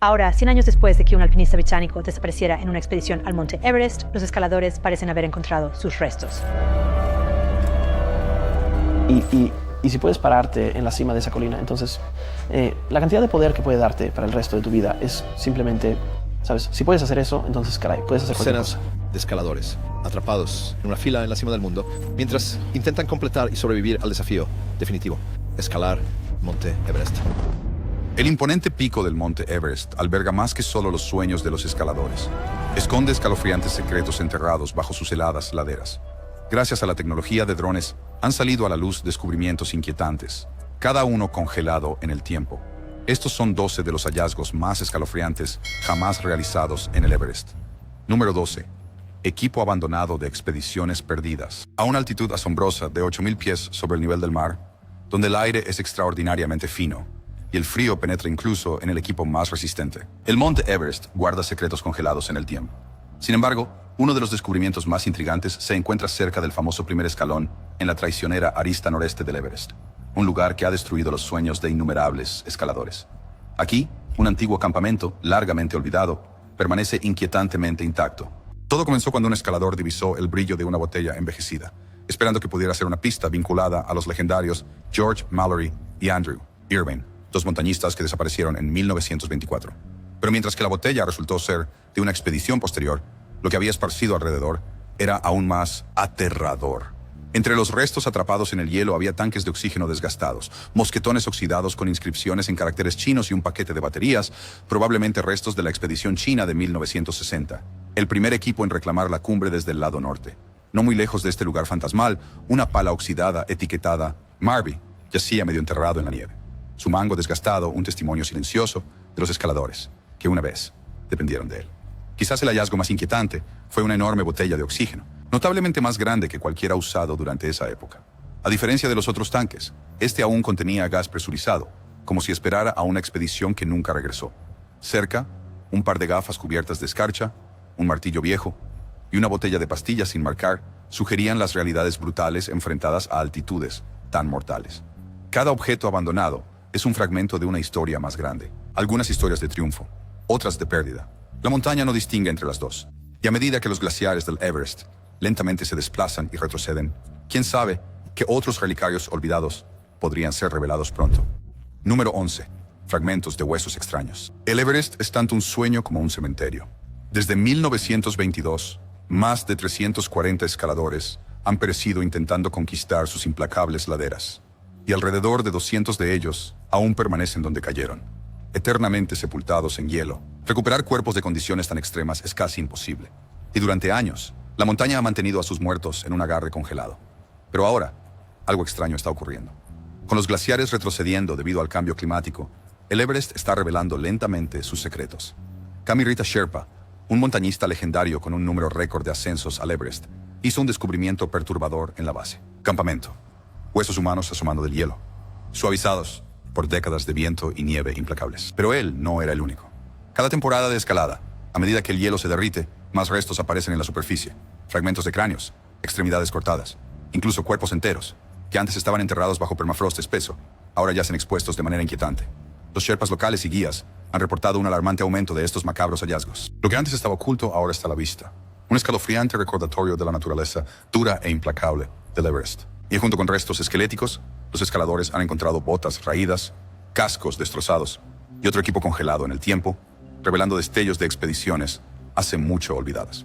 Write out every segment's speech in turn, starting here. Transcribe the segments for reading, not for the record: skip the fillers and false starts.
Ahora, 100 años después de que un alpinista británico desapareciera en una expedición al monte Everest, los escaladores parecen haber encontrado sus restos. Y si puedes pararte en la cima de esa colina, entonces la cantidad de poder que puede darte para el resto de tu vida es simplemente, ¿sabes? Si puedes hacer eso, entonces, caray, puedes hacer cualquier cosa. De escaladores, atrapados en una fila en la cima del mundo, mientras intentan completar y sobrevivir al desafío definitivo: escalar Monte Everest. El imponente pico del Monte Everest alberga más que solo los sueños de los escaladores. Esconde escalofriantes secretos enterrados bajo sus heladas laderas. Gracias a la tecnología de drones, han salido a la luz descubrimientos inquietantes, cada uno congelado en el tiempo. Estos son 12 de los hallazgos más escalofriantes jamás realizados en el Everest. Número 12. Equipo abandonado de expediciones perdidas. A una altitud asombrosa de 8.000 pies sobre el nivel del mar, donde el aire es extraordinariamente fino y el frío penetra incluso en el equipo más resistente. El Monte Everest guarda secretos congelados en el tiempo. Sin embargo, uno de los descubrimientos más intrigantes se encuentra cerca del famoso primer escalón en la traicionera arista noreste del Everest, un lugar que ha destruido los sueños de innumerables escaladores. Aquí, un antiguo campamento, largamente olvidado, permanece inquietantemente intacto. Todo comenzó cuando un escalador divisó el brillo de una botella envejecida, esperando que pudiera ser una pista vinculada a los legendarios George Mallory y Andrew Irvine, dos montañistas que desaparecieron en 1924. Pero mientras que la botella resultó ser de una expedición posterior, lo que había esparcido alrededor era aún más aterrador. Entre los restos atrapados en el hielo había tanques de oxígeno desgastados, mosquetones oxidados con inscripciones en caracteres chinos y un paquete de baterías, probablemente restos de la expedición china de 1960. El primer equipo en reclamar la cumbre desde el lado norte. No muy lejos de este lugar fantasmal, una pala oxidada etiquetada Marby yacía medio enterrado en la nieve. Su mango desgastado, un testimonio silencioso de los escaladores, que una vez dependieron de él. Quizás el hallazgo más inquietante fue una enorme botella de oxígeno, notablemente más grande que cualquiera usado durante esa época. A diferencia de los otros tanques, este aún contenía gas presurizado, como si esperara a una expedición que nunca regresó. Cerca, un par de gafas cubiertas de escarcha, un martillo viejo y una botella de pastillas sin marcar sugerían las realidades brutales enfrentadas a altitudes tan mortales. Cada objeto abandonado es un fragmento de una historia más grande. Algunas historias de triunfo, otras de pérdida. La montaña no distingue entre las dos. Y a medida que los glaciares del Everest lentamente se desplazan y retroceden, quién sabe qué otros relicarios olvidados podrían ser revelados pronto. Número 11. Fragmentos de huesos extraños. El Everest es tanto un sueño como un cementerio. Desde 1922, más de 340 escaladores han perecido intentando conquistar sus implacables laderas. Y alrededor de 200 de ellos aún permanecen donde cayeron, eternamente sepultados en hielo. Recuperar cuerpos de condiciones tan extremas es casi imposible. Y durante años, la montaña ha mantenido a sus muertos en un agarre congelado. Pero ahora, algo extraño está ocurriendo. Con los glaciares retrocediendo debido al cambio climático, el Everest está revelando lentamente sus secretos. Kami Rita Sherpa, un montañista legendario con un número récord de ascensos al Everest, hizo un descubrimiento perturbador en la base. Campamento. Huesos humanos asomando del hielo, suavizados por décadas de viento y nieve implacables. Pero él no era el único. Cada temporada de escalada, a medida que el hielo se derrite, más restos aparecen en la superficie. Fragmentos de cráneos, extremidades cortadas, incluso cuerpos enteros, que antes estaban enterrados bajo permafrost espeso, ahora yacen expuestos de manera inquietante. Los sherpas locales y guías han reportado un alarmante aumento de estos macabros hallazgos. Lo que antes estaba oculto ahora está a la vista. Un escalofriante recordatorio de la naturaleza dura e implacable del Everest. Y junto con restos esqueléticos, los escaladores han encontrado botas raídas, cascos destrozados y otro equipo congelado en el tiempo, revelando destellos de expediciones hace mucho olvidadas.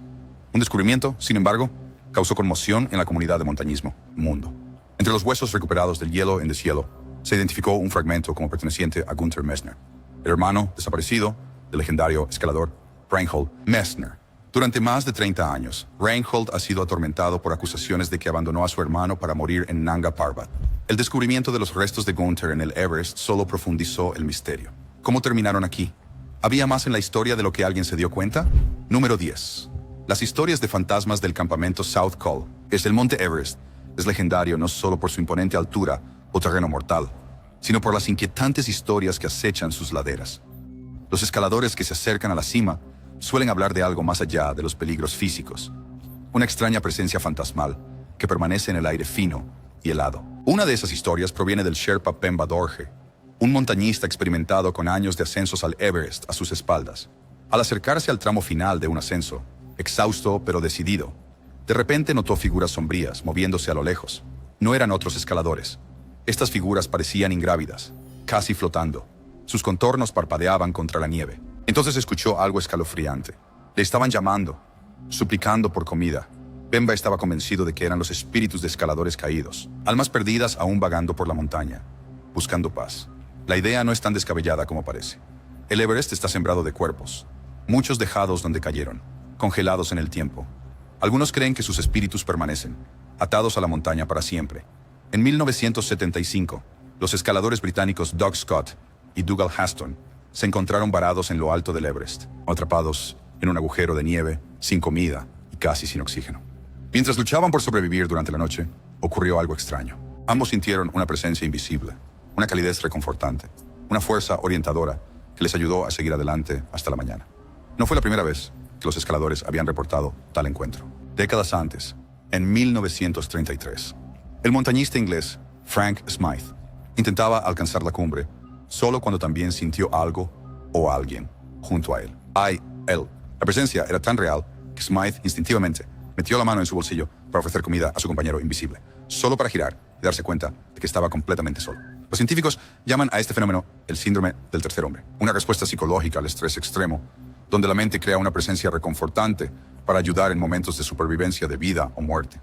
Un descubrimiento, sin embargo, causó conmoción en la comunidad de montañismo mundo. Entre los huesos recuperados del hielo en deshielo, se identificó un fragmento como perteneciente a Gunther Messner, el hermano desaparecido del legendario escalador Reinhold Messner. Durante más de 30 años, Reinhold ha sido atormentado por acusaciones de que abandonó a su hermano para morir en Nanga Parbat. El descubrimiento de los restos de Gunther en el Everest solo profundizó el misterio. ¿Cómo terminaron aquí? ¿Había más en la historia de lo que alguien se dio cuenta? Número 10. Las historias de fantasmas del campamento South Col, el monte Everest, es legendario no solo por su imponente altura o terreno mortal, sino por las inquietantes historias que acechan sus laderas. Los escaladores que se acercan a la cima suelen hablar de algo más allá de los peligros físicos, una extraña presencia fantasmal que permanece en el aire fino y helado. Una de esas historias proviene del Sherpa Pemba Dorje, un montañista experimentado con años de ascensos al Everest a sus espaldas. Al acercarse al tramo final de un ascenso, exhausto pero decidido, de repente notó figuras sombrías moviéndose a lo lejos. No eran otros escaladores. Estas figuras parecían ingrávidas, casi flotando. Sus contornos parpadeaban contra la nieve. Entonces escuchó algo escalofriante. Le estaban llamando, suplicando por comida. Bemba estaba convencido de que eran los espíritus de escaladores caídos, almas perdidas aún vagando por la montaña, buscando paz. La idea no es tan descabellada como parece. El Everest está sembrado de cuerpos, muchos dejados donde cayeron, congelados en el tiempo. Algunos creen que sus espíritus permanecen, atados a la montaña para siempre. En 1975, los escaladores británicos Doug Scott y Dougal Haston se encontraron varados en lo alto del Everest, atrapados en un agujero de nieve, sin comida y casi sin oxígeno. Mientras luchaban por sobrevivir durante la noche, ocurrió algo extraño. Ambos sintieron una presencia invisible, una calidez reconfortante, una fuerza orientadora que les ayudó a seguir adelante hasta la mañana. No fue la primera vez que los escaladores habían reportado tal encuentro. Décadas antes, en 1933, el montañista inglés Frank Smythe intentaba alcanzar la cumbre solo cuando también sintió algo o alguien junto a él. Él. La presencia era tan real que Smythe instintivamente metió la mano en su bolsillo para ofrecer comida a su compañero invisible, solo para girar y darse cuenta de que estaba completamente solo. Los científicos llaman a este fenómeno el síndrome del tercer hombre, una respuesta psicológica al estrés extremo, donde la mente crea una presencia reconfortante para ayudar en momentos de supervivencia de vida o muerte.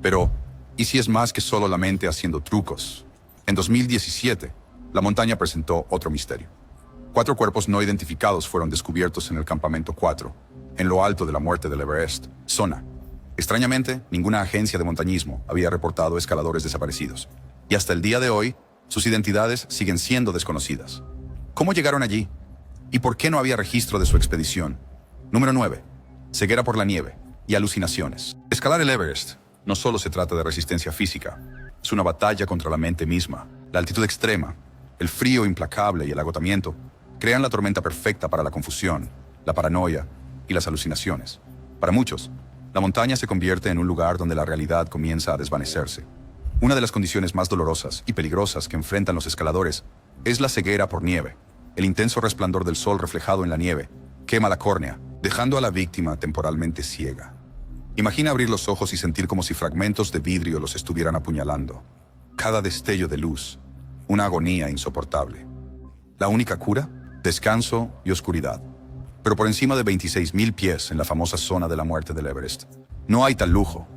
Pero, ¿y si es más que solo la mente haciendo trucos? En 2017, la montaña presentó otro misterio. 4 cuerpos no identificados fueron descubiertos en el campamento 4, en lo alto de la muerte del Everest, zona. Extrañamente, ninguna agencia de montañismo había reportado escaladores desaparecidos. Y hasta el día de hoy, sus identidades siguen siendo desconocidas. ¿Cómo llegaron allí? ¿Y por qué no había registro de su expedición? Número 9. Ceguera por la nieve y alucinaciones. Escalar el Everest no solo se trata de resistencia física, es una batalla contra la mente misma. La altitud extrema, el frío implacable y el agotamiento crean la tormenta perfecta para la confusión, la paranoia y las alucinaciones. Para muchos, la montaña se convierte en un lugar donde la realidad comienza a desvanecerse. Una de las condiciones más dolorosas y peligrosas que enfrentan los escaladores es la ceguera por nieve. El intenso resplandor del sol reflejado en la nieve quema la córnea, dejando a la víctima temporalmente ciega. Imagina abrir los ojos y sentir como si fragmentos de vidrio los estuvieran apuñalando. Cada destello de luz, una agonía insoportable. La única cura, descanso y oscuridad. Pero por encima de 26.000 pies en la famosa zona de la muerte del Everest, no hay tal lujo.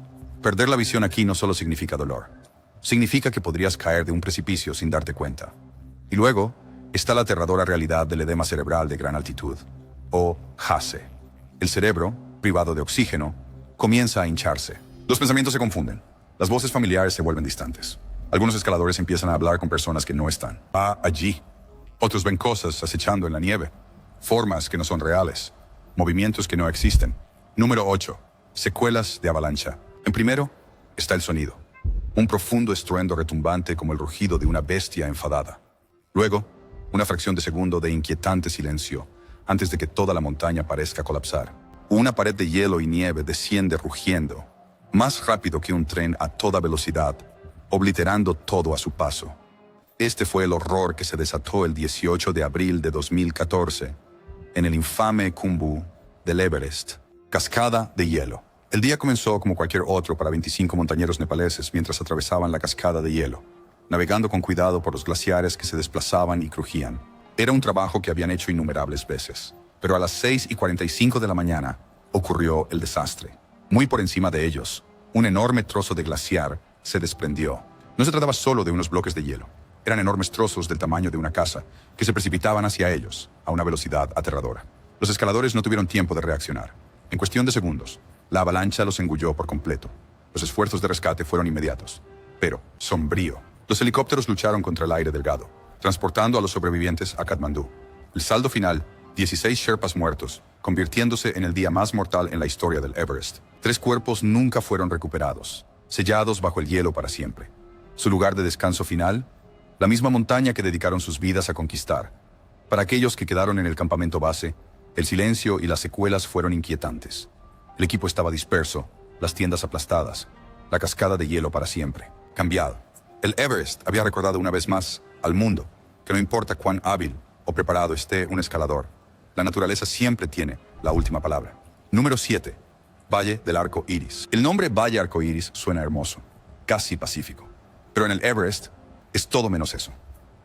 Perder la visión aquí no solo significa dolor, significa que podrías caer de un precipicio sin darte cuenta. Y luego está la aterradora realidad del edema cerebral de gran altitud, o HACE. El cerebro, privado de oxígeno, comienza a hincharse. Los pensamientos se confunden, las voces familiares se vuelven distantes. Algunos escaladores empiezan a hablar con personas que no están allí. Otros ven cosas acechando en la nieve, formas que no son reales, movimientos que no existen. Número 8. Secuelas de avalancha. En primero está el sonido. Un profundo estruendo retumbante como el rugido de una bestia enfadada. Luego, una fracción de segundo de inquietante silencio, antes de que toda la montaña parezca colapsar. Una pared de hielo y nieve desciende rugiendo, más rápido que un tren a toda velocidad, obliterando todo a su paso. Este fue el horror que se desató el 18 de abril de 2014, en el infame Khumbu del Everest, cascada de hielo. El día comenzó como cualquier otro para 25 montañeros nepaleses mientras atravesaban la cascada de hielo, navegando con cuidado por los glaciares que se desplazaban y crujían. Era un trabajo que habían hecho innumerables veces, pero a las 6:45 de la mañana ocurrió el desastre. Muy por encima de ellos, un enorme trozo de glaciar se desprendió. No se trataba solo de unos bloques de hielo. Eran enormes trozos del tamaño de una casa que se precipitaban hacia ellos a una velocidad aterradora. Los escaladores no tuvieron tiempo de reaccionar. En cuestión de segundos, la avalancha los engulló por completo. Los esfuerzos de rescate fueron inmediatos, pero sombrío. Los helicópteros lucharon contra el aire delgado, transportando a los sobrevivientes a Katmandú. El saldo final, 16 Sherpas muertos, convirtiéndose en el día más mortal en la historia del Everest. 3 cuerpos nunca fueron recuperados, sellados bajo el hielo para siempre. Su lugar de descanso final, la misma montaña que dedicaron sus vidas a conquistar. Para aquellos que quedaron en el campamento base, el silencio y las secuelas fueron inquietantes. El equipo estaba disperso, las tiendas aplastadas, la cascada de hielo para siempre, cambiado. El Everest había recordado una vez más al mundo que que no importa cuán hábil o preparado esté un escalador, la naturaleza siempre tiene la última palabra. Número 7. Valle del Arco Iris. El nombre Valle Arco Iris suena hermoso, casi pacífico. Pero en el Everest es todo menos eso.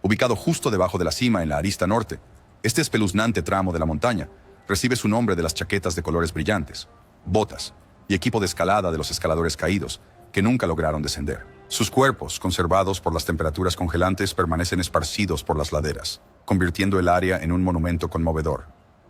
Ubicado justo debajo de la cima en la arista norte, este espeluznante tramo de la montaña recibe su nombre de las chaquetas de colores brillantes, botas y equipo de escalada de los escaladores caídos que nunca lograron descender. Sus cuerpos, conservados por las temperaturas congelantes, permanecen esparcidos por las laderas, convirtiendo el área en un monumento conmovedor.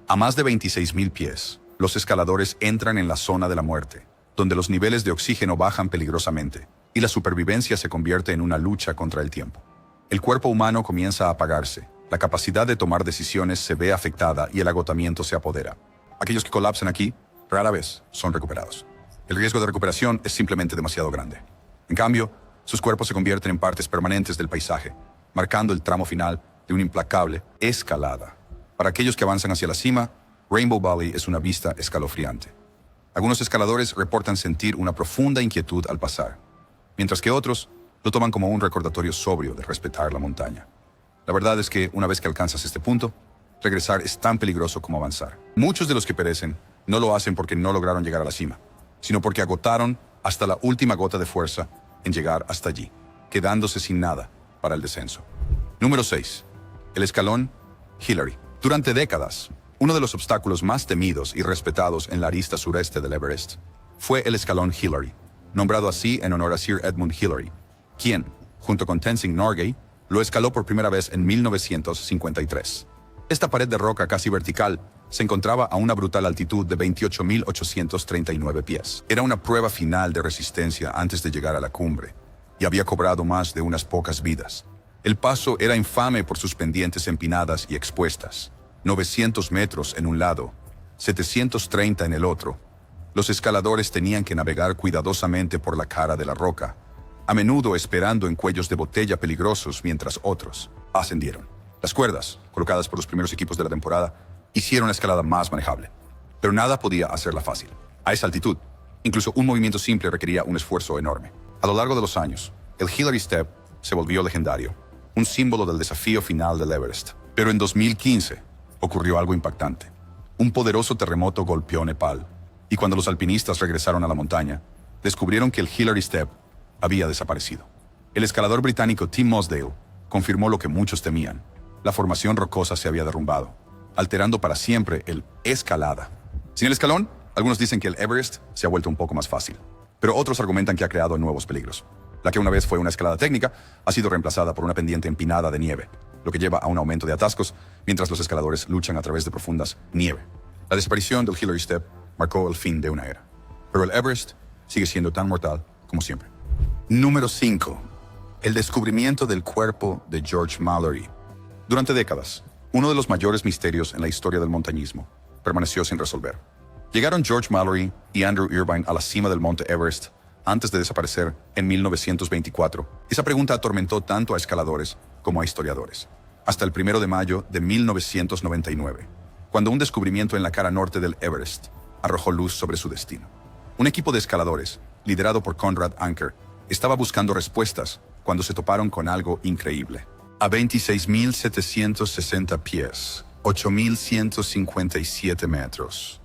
A más de 26.000 pies, los escaladores entran en la zona de la muerte, donde los niveles de oxígeno bajan peligrosamente y la supervivencia se convierte en una lucha contra el tiempo. El cuerpo humano comienza a apagarse, la capacidad de tomar decisiones se ve afectada y el agotamiento se apodera. Aquellos que colapsan aquí rara vez son recuperados. El riesgo de recuperación es simplemente demasiado grande. En cambio, sus cuerpos se convierten en partes permanentes del paisaje, marcando el tramo final de una implacable escalada. Para aquellos que avanzan hacia la cima, Rainbow Valley es una vista escalofriante. Algunos escaladores reportan sentir una profunda inquietud al pasar, mientras que otros lo toman como un recordatorio sobrio de respetar la montaña. La verdad es que una vez que alcanzas este punto, regresar es tan peligroso como avanzar. Muchos de los que perecen no lo hacen porque no lograron llegar a la cima, sino porque agotaron hasta la última gota de fuerza en llegar hasta allí, quedándose sin nada para el descenso. Número 6. El escalón Hillary. Durante décadas, uno de los obstáculos más temidos y respetados en la arista sureste del Everest fue el escalón Hillary, nombrado así en honor a Sir Edmund Hillary, quien, junto con Tenzing Norgay, lo escaló por primera vez en 1953. Esta pared de roca casi vertical se encontraba a una brutal altitud de 28.839 pies. Era una prueba final de resistencia antes de llegar a la cumbre, y había cobrado más de unas pocas vidas. El paso era infame por sus pendientes empinadas y expuestas. 900 metros en un lado, 730 en el otro. Los escaladores tenían que navegar cuidadosamente por la cara de la roca, a menudo esperando en cuellos de botella peligrosos mientras otros ascendieron. Las cuerdas, colocadas por los primeros equipos de la temporada, hicieron la escalada más manejable, pero nada podía hacerla fácil. A esa altitud, incluso un movimiento simple requería un esfuerzo enorme. A lo largo de los años, el Hillary Step se volvió legendario, un símbolo del desafío final del Everest. Pero en 2015 ocurrió algo impactante. Un poderoso terremoto golpeó Nepal, y cuando los alpinistas regresaron a la montaña, descubrieron que el Hillary Step había desaparecido. El escalador británico Tim Mosdale confirmó lo que muchos temían. La formación rocosa se había derrumbado, alterando para siempre el escalada. Sin el escalón, algunos dicen que el Everest se ha vuelto un poco más fácil, pero otros argumentan que ha creado nuevos peligros. La que una vez fue una escalada técnica ha sido reemplazada por una pendiente empinada de nieve, lo que lleva a un aumento de atascos mientras los escaladores luchan a través de profundas nieve. La desaparición del Hillary Step marcó el fin de una era, pero el Everest sigue siendo tan mortal como siempre. Número 5. El descubrimiento del cuerpo de George Mallory. Durante décadas, uno de los mayores misterios en la historia del montañismo permaneció sin resolver. Llegaron George Mallory y Andrew Irvine a la cima del monte Everest antes de desaparecer en 1924. Esa pregunta atormentó tanto a escaladores como a historiadores, hasta el 1 de mayo de 1999, cuando un descubrimiento en la cara norte del Everest arrojó luz sobre su destino. Un equipo de escaladores, liderado por Conrad Anker, estaba buscando respuestas cuando se toparon con algo increíble. A 26.760 pies, 8.157 metros,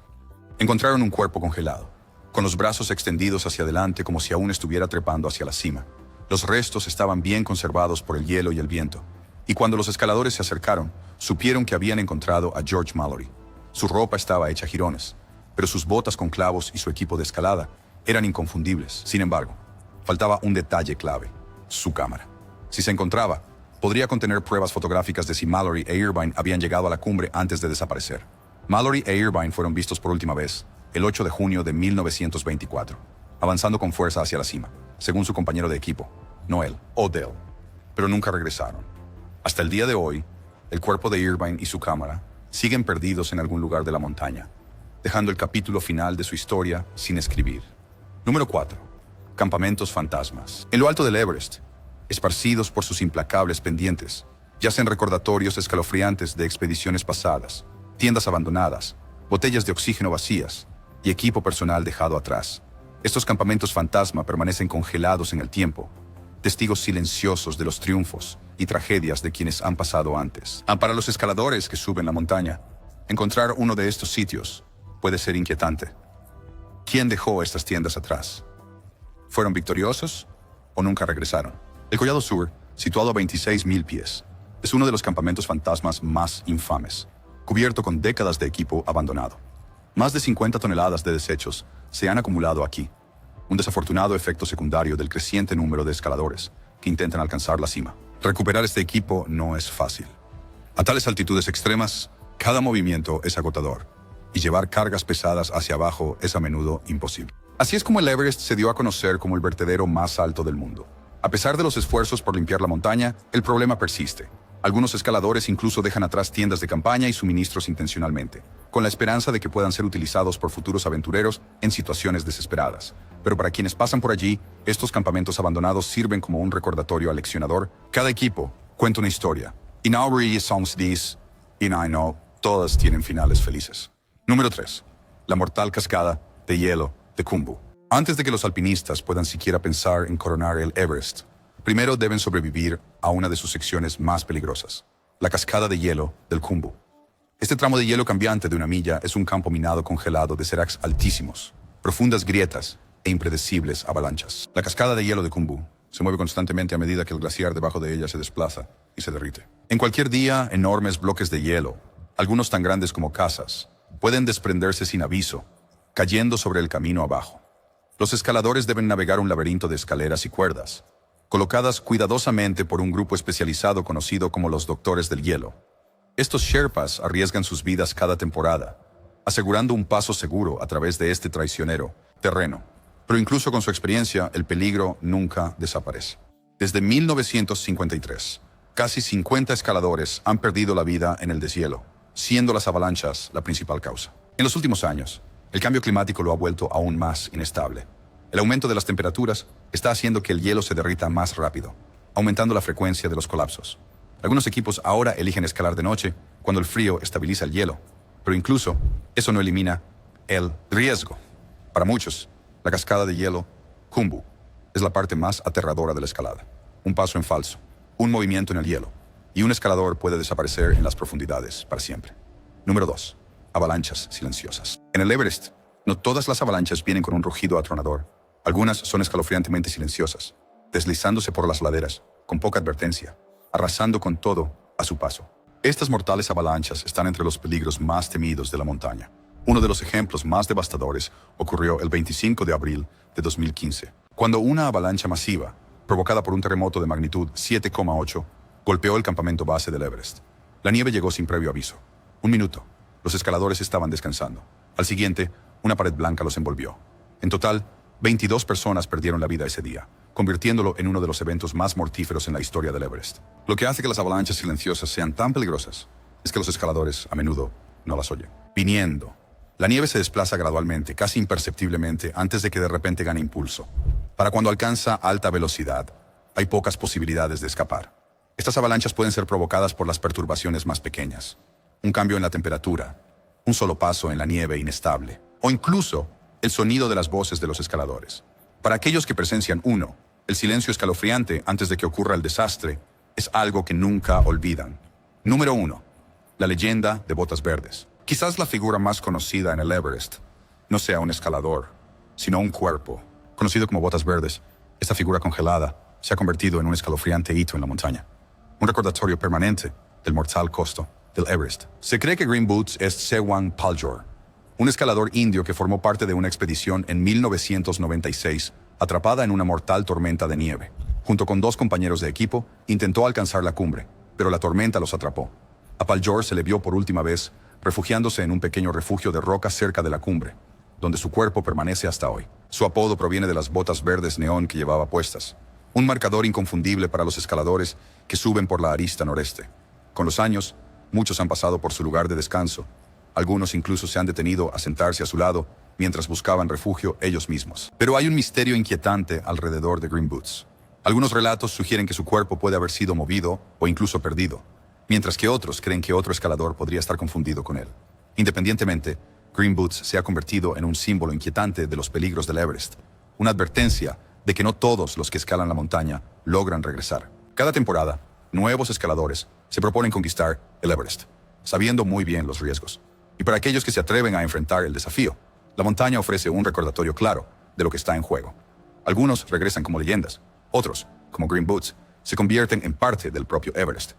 encontraron un cuerpo congelado, con los brazos extendidos hacia adelante como si aún estuviera trepando hacia la cima. Los restos estaban bien conservados por el hielo y el viento, y cuando los escaladores se acercaron, supieron que habían encontrado a George Mallory. Su ropa estaba hecha jirones, pero sus botas con clavos y su equipo de escalada eran inconfundibles. Sin embargo, faltaba un detalle clave: su cámara. Si se encontraba, podría contener pruebas fotográficas de si Mallory e Irvine habían llegado a la cumbre antes de desaparecer. Mallory e Irvine fueron vistos por última vez el 8 de junio de 1924, avanzando con fuerza hacia la cima, según su compañero de equipo, Noel O'Dell, pero nunca regresaron. Hasta el día de hoy, el cuerpo de Irvine y su cámara siguen perdidos en algún lugar de la montaña, dejando el capítulo final de su historia sin escribir. Número 4. Campamentos fantasmas. En lo alto del Everest, esparcidos por sus implacables pendientes, yacen recordatorios escalofriantes de expediciones pasadas, tiendas abandonadas, botellas de oxígeno vacías y equipo personal dejado atrás. Estos campamentos fantasma permanecen congelados en el tiempo, testigos silenciosos de los triunfos y tragedias de quienes han pasado antes. Para los escaladores que suben la montaña, encontrar uno de estos sitios puede ser inquietante. ¿Quién dejó estas tiendas atrás? ¿Fueron victoriosos o nunca regresaron? El Collado Sur, situado a 26.000 pies, es uno de los campamentos fantasmas más infames, cubierto con décadas de equipo abandonado. Más de 50 toneladas de desechos se han acumulado aquí, un desafortunado efecto secundario del creciente número de escaladores que intentan alcanzar la cima. Recuperar este equipo no es fácil. A tales altitudes extremas, cada movimiento es agotador, y llevar cargas pesadas hacia abajo es a menudo imposible. Así es como el Everest se dio a conocer como el vertedero más alto del mundo. A pesar de los esfuerzos por limpiar la montaña, el problema persiste. Algunos escaladores incluso dejan atrás tiendas de campaña y suministros intencionalmente, con la esperanza de que puedan ser utilizados por futuros aventureros en situaciones desesperadas. Pero para quienes pasan por allí, estos campamentos abandonados sirven como un recordatorio aleccionador. Cada equipo cuenta una historia. In our songs these, in I know, todas tienen finales felices. Número 3. La mortal cascada de hielo de Khumbu. Antes de que los alpinistas puedan siquiera pensar en coronar el Everest, primero deben sobrevivir a una de sus secciones más peligrosas, la cascada de hielo del Khumbu. Este tramo de hielo cambiante de 1 milla es un campo minado congelado de seracs altísimos, profundas grietas e impredecibles avalanchas. La cascada de hielo de Khumbu se mueve constantemente a medida que el glaciar debajo de ella se desplaza y se derrite. En cualquier día, enormes bloques de hielo, algunos tan grandes como casas, pueden desprenderse sin aviso, cayendo sobre el camino abajo. Los escaladores deben navegar un laberinto de escaleras y cuerdas, colocadas cuidadosamente por un grupo especializado conocido como los Doctores del Hielo. Estos Sherpas arriesgan sus vidas cada temporada, asegurando un paso seguro a través de este traicionero terreno. Pero incluso con su experiencia, el peligro nunca desaparece. Desde 1953, casi 50 escaladores han perdido la vida en el deshielo, siendo las avalanchas la principal causa. En los últimos años, el cambio climático lo ha vuelto aún más inestable. El aumento de las temperaturas está haciendo que el hielo se derrita más rápido, aumentando la frecuencia de los colapsos. Algunos equipos ahora eligen escalar de noche cuando el frío estabiliza el hielo, pero incluso eso no elimina el riesgo. Para muchos, la cascada de hielo Khumbu es la parte más aterradora de la escalada. Un paso en falso, un movimiento en el hielo, y un escalador puede desaparecer en las profundidades para siempre. Número 2. Avalanchas silenciosas. En el Everest, no todas las avalanchas vienen con un rugido atronador. Algunas son escalofriantemente silenciosas, deslizándose por las laderas, con poca advertencia, arrasando con todo a su paso. Estas mortales avalanchas están entre los peligros más temidos de la montaña. Uno de los ejemplos más devastadores ocurrió el 25 de abril de 2015, cuando una avalancha masiva, provocada por un terremoto de magnitud 7,8, golpeó el campamento base del Everest. La nieve llegó sin previo aviso. 1 minuto. Los escaladores estaban descansando. Al siguiente, una pared blanca los envolvió. En total, 22 personas perdieron la vida ese día, convirtiéndolo en uno de los eventos más mortíferos en la historia del Everest. Lo que hace que las avalanchas silenciosas sean tan peligrosas es que los escaladores a menudo no las oyen. Viniendo. La nieve se desplaza gradualmente, casi imperceptiblemente, antes de que de repente gane impulso. Para cuando alcanza alta velocidad, hay pocas posibilidades de escapar. Estas avalanchas pueden ser provocadas por las perturbaciones más pequeñas. Un cambio en la temperatura, un solo paso en la nieve inestable, o incluso el sonido de las voces de los escaladores. Para aquellos que presencian uno, el silencio escalofriante antes de que ocurra el desastre es algo que nunca olvidan. Número 1. La leyenda de Botas Verdes. Quizás la figura más conocida en el Everest no sea un escalador, sino un cuerpo. Conocido como Botas Verdes, esta figura congelada se ha convertido en un escalofriante hito en la montaña. Un recordatorio permanente del mortal costo del Everest. Se cree que Green Boots es Sewang Paljor, un escalador indio que formó parte de una expedición en 1996, atrapada en una mortal tormenta de nieve. Junto con 2 compañeros de equipo, intentó alcanzar la cumbre, pero la tormenta los atrapó. A Paljor se le vio por última vez refugiándose en un pequeño refugio de roca cerca de la cumbre, donde su cuerpo permanece hasta hoy. Su apodo proviene de las botas verdes neón que llevaba puestas, un marcador inconfundible para los escaladores que suben por la arista noreste. Con los años, muchos han pasado por su lugar de descanso. Algunos incluso se han detenido a sentarse a su lado mientras buscaban refugio ellos mismos. Pero hay un misterio inquietante alrededor de Green Boots. Algunos relatos sugieren que su cuerpo puede haber sido movido o incluso perdido, mientras que otros creen que otro escalador podría estar confundido con él. Independientemente, Green Boots se ha convertido en un símbolo inquietante de los peligros del Everest, una advertencia de que no todos los que escalan la montaña logran regresar. Cada temporada, nuevos escaladores se proponen conquistar el Everest, sabiendo muy bien los riesgos. Y para aquellos que se atreven a enfrentar el desafío, la montaña ofrece un recordatorio claro de lo que está en juego. Algunos regresan como leyendas, otros, como Green Boots, se convierten en parte del propio Everest.